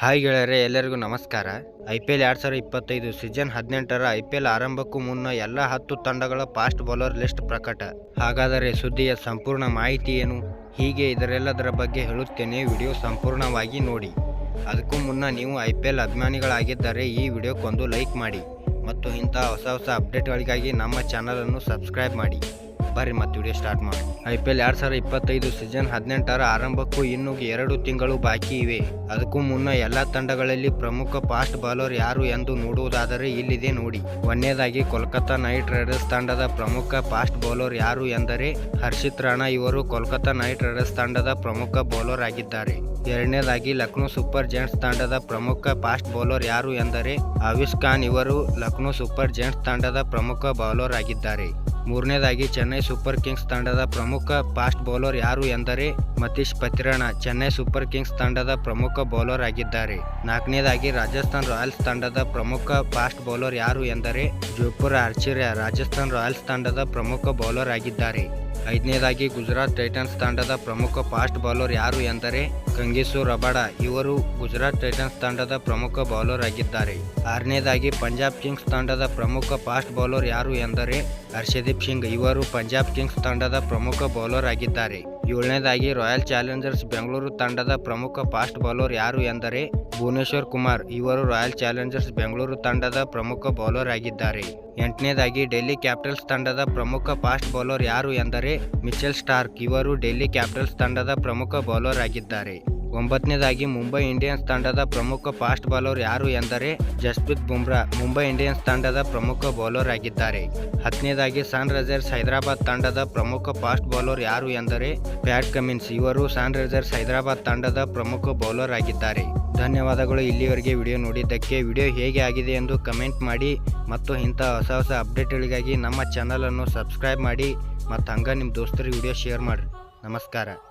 Hi ಗೆಳೆಯರೆ, ಎಲ್ಲರಿಗೂ ನಮಸ್ಕಾರ. IPL 2025 ಸೀಸನ್ 18ರ IPL ಆರಂಭಕ್ಕೂ ಮುನ್ನ ಎಲ್ಲ 10 ತಂಡಗಳ ಫಾಸ್ಟ್ ಬೌಲರ್ ಲಿಸ್ಟ್ ಪ್ರಕಟ. ಹಾಗಾದರೆ ಸುದ್ದಿಯ ಸಂಪೂರ್ಣ ಮಾಹಿತಿ ಏನು? ಹೀಗೆ ಇದರೆಲ್ಲದರ ಬಗ್ಗೆ ಹೇಳುತ್ತೇನೆ, ವಿಡಿಯೋ ಸಂಪೂರ್ಣವಾಗಿ ನೋಡಿ. ಅದಕ್ಕೂ ಮುನ್ನ ನೀವು IPL ಅಭಿಮಾನಿಗಳಾಗಿದ್ದರೆ ಈ ವಿಡಿಯೋಕ್ಕೊಂದು ಲೈಕ್ ಮಾಡಿ ಮತ್ತು ಇಂತಹ ಹೊಸ ಅಪ್ಡೇಟ್ಗಳಿಗಾಗಿ ನಮ್ಮ ಚಾನಲನ್ನು ಸಬ್ಸ್ಕ್ರೈಬ್ ಮಾಡಿ. ಬರ್ರಿ ಮತ್ತು ವಿಡಿಯೋ ಸ್ಟಾರ್ಟ್ ಮಾಡಿ. IPL 2025 ಸೀಸನ್ 18ರ ಆರಂಭಕ್ಕೂ ಇನ್ನೂ 2 ತಿಂಗಳು ಬಾಕಿ ಇವೆ. ಅದಕ್ಕೂ ಮುನ್ನ ಎಲ್ಲ ತಂಡಗಳಲ್ಲಿ ಪ್ರಮುಖ ಫಾಸ್ಟ್ ಬೌಲರ್ ಯಾರು ಎಂದು ನೋಡುವುದಾದರೆ ಇಲ್ಲಿದೆ ನೋಡಿ. ಒಂದನೇದಾಗಿ ಕೋಲ್ಕತ್ತಾ ನೈಟ್ ರೈಡರ್ಸ್ ತಂಡದ ಪ್ರಮುಖ ಫಾಸ್ಟ್ ಬೌಲರ್ ಯಾರು ಎಂದರೆ ಹರ್ಷಿತ್ ರಾಣಾ. ಇವರು ಕೋಲ್ಕತ್ತಾ ನೈಟ್ ರೈಡರ್ಸ್ ತಂಡದ ಪ್ರಮುಖ ಬೌಲರ್ ಆಗಿದ್ದಾರೆ. ಎರಡನೇದಾಗಿ ಲಕ್ನೋ ಸೂಪರ್ ಜೈಂಟ್ಸ್ ತಂಡದ ಪ್ರಮುಖ ಫಾಸ್ಟ್ ಬೌಲರ್ ಯಾರು ಎಂದರೆ ಆವಿಷ್ ಖಾನ್. ಇವರು ಲಕ್ನೋ ಸೂಪರ್ ಜೈಂಟ್ಸ್ ತಂಡದ ಪ್ರಮುಖ ಬೌಲರ್ ಆಗಿದ್ದಾರೆ. ಮೂರನೇದಾಗಿ ಚೆನ್ನೈ ಸೂಪರ್ ಕಿಂಗ್ಸ್ ತಂಡದ ಪ್ರಮುಖ ಫಾಸ್ಟ್ ಬೌಲರ್ ಯಾರು ಎಂದರೆ ಮತೀಶ್ ಪತಿರಾಣಾ. ಚೆನ್ನೈ ಸೂಪರ್ ಕಿಂಗ್ಸ್ ತಂಡದ ಪ್ರಮುಖ ಬೌಲರ್ ಆಗಿದ್ದಾರೆ. ನಾಲ್ಕನೇದಾಗಿ ರಾಜಸ್ಥಾನ್ ರಾಯಲ್ಸ್ ತಂಡದ ಪ್ರಮುಖ ಫಾಸ್ಟ್ ಬೌಲರ್ ಯಾರು ಎಂದರೆ ಜೋಪುರ ಆರ್ಚರ್. ರಾಜಸ್ಥಾನ್ ರಾಯಲ್ಸ್ ತಂಡದ ಪ್ರಮುಖ ಬೌಲರ್ ಆಗಿದ್ದಾರೆ. ಐದನೇದಾಗಿ ಗುಜರಾತ್ ಟೈಟನ್ಸ್ ತಂಡದ ಪ್ರಮುಖ ಫಾಸ್ಟ್ ಬೌಲರ್ ಯಾರು ಎಂದರೆ ಕಂಗೀಸು ರಬಾಡ. ಇವರು ಗುಜರಾತ್ ಟೈಟನ್ಸ್ ತಂಡದ ಪ್ರಮುಖ ಬೌಲರ್ ಆಗಿದ್ದಾರೆ. ಆರನೇದಾಗಿ ಪಂಜಾಬ್ ಕಿಂಗ್ಸ್ ತಂಡದ ಪ್ರಮುಖ ಫಾಸ್ಟ್ ಬೌಲರ್ ಯಾರು ಎಂದರೆ ಹರ್ಷದೀಪ್ ಸಿಂಗ್. ಇವರು ಪಂಜಾಬ್ ಕಿಂಗ್ಸ್ ತಂಡದ ಪ್ರಮುಖ ಬೌಲರ್ ಆಗಿದ್ದಾರೆ. ಏಳನೇದಾಗಿ ರಾಯಲ್ ಚಾಲೆಂಜರ್ಸ್ ಬೆಂಗಳೂರು ತಂಡದ ಪ್ರಮುಖ ಫಾಸ್ಟ್ ಬೌಲರ್ ಯಾರು ಎಂದರೆ ಭುವನೇಶ್ವರ್ ಕುಮಾರ್. ಇವರು ರಾಯಲ್ ಚಾಲೆಂಜರ್ಸ್ ಬೆಂಗಳೂರು ತಂಡದ ಪ್ರಮುಖ ಬೌಲರ್ ಆಗಿದ್ದಾರೆ. ಎಂಟನೇದಾಗಿ ಡೆಲ್ಲಿ ಕ್ಯಾಪಿಟಲ್ಸ್ ತಂಡದ ಪ್ರಮುಖ ಫಾಸ್ಟ್ ಬೌಲರ್ ಯಾರು ಎಂದರೆ ಮಿಚೆಲ್ ಸ್ಟಾರ್ಕ್. ಇವರು ಡೆಲ್ಲಿ ಕ್ಯಾಪಿಟಲ್ಸ್ ತಂಡದ ಪ್ರಮುಖ ಬೌಲರ್ ಆಗಿದ್ದಾರೆ. ಒಂಬತ್ತನೇದಾಗಿ ಮುಂಬೈ ಇಂಡಿಯನ್ಸ್ ತಂಡದ ಪ್ರಮುಖ ಫಾಸ್ಟ್ ಬೌಲರ್ ಯಾರು ಎಂದರೆ ಜಸ್ಪ್ರೀತ್ ಬುಮ್ರಾ. ಮುಂಬೈ ಇಂಡಿಯನ್ಸ್ ತಂಡದ ಪ್ರಮುಖ ಬೌಲರ್ ಆಗಿದ್ದಾರೆ. ಹತ್ತನೇದಾಗಿ ಸನ್ ರೈಸರ್ಸ್ ಹೈದರಾಬಾದ್ ತಂಡದ ಪ್ರಮುಖ ಫಾಸ್ಟ್ ಬೌಲರ್ ಯಾರು ಎಂದರೆ ಪ್ಯಾಟ್ ಕಮಿನ್ಸ್. ಇವರು ಸನ್ ರೈಸರ್ಸ್ ಹೈದರಾಬಾದ್ ತಂಡದ ಪ್ರಮುಖ ಬೌಲರ್ ಆಗಿದ್ದಾರೆ. ಧನ್ಯವಾದಗಳು ಇಲ್ಲಿವರೆಗೆ ವಿಡಿಯೋ ನೋಡಿದ್ದಕ್ಕೆ. ವಿಡಿಯೋ ಹೇಗೆ ಆಗಿದೆ ಎಂದು ಕಮೆಂಟ್ ಮಾಡಿ ಮತ್ತು ಇಂಥ ಹೊಸ ಅಪ್ಡೇಟ್ಗಳಿಗಾಗಿ ನಮ್ಮ ಚಾನಲನ್ನು ಸಬ್ಸ್ಕ್ರೈಬ್ ಮಾಡಿ ಮತ್ತು ಹಂಗೆ ನಿಮ್ಮ ದೋಸ್ತರಿಗೆ ವಿಡಿಯೋ ಶೇರ್ ಮಾಡಿರಿ. ನಮಸ್ಕಾರ.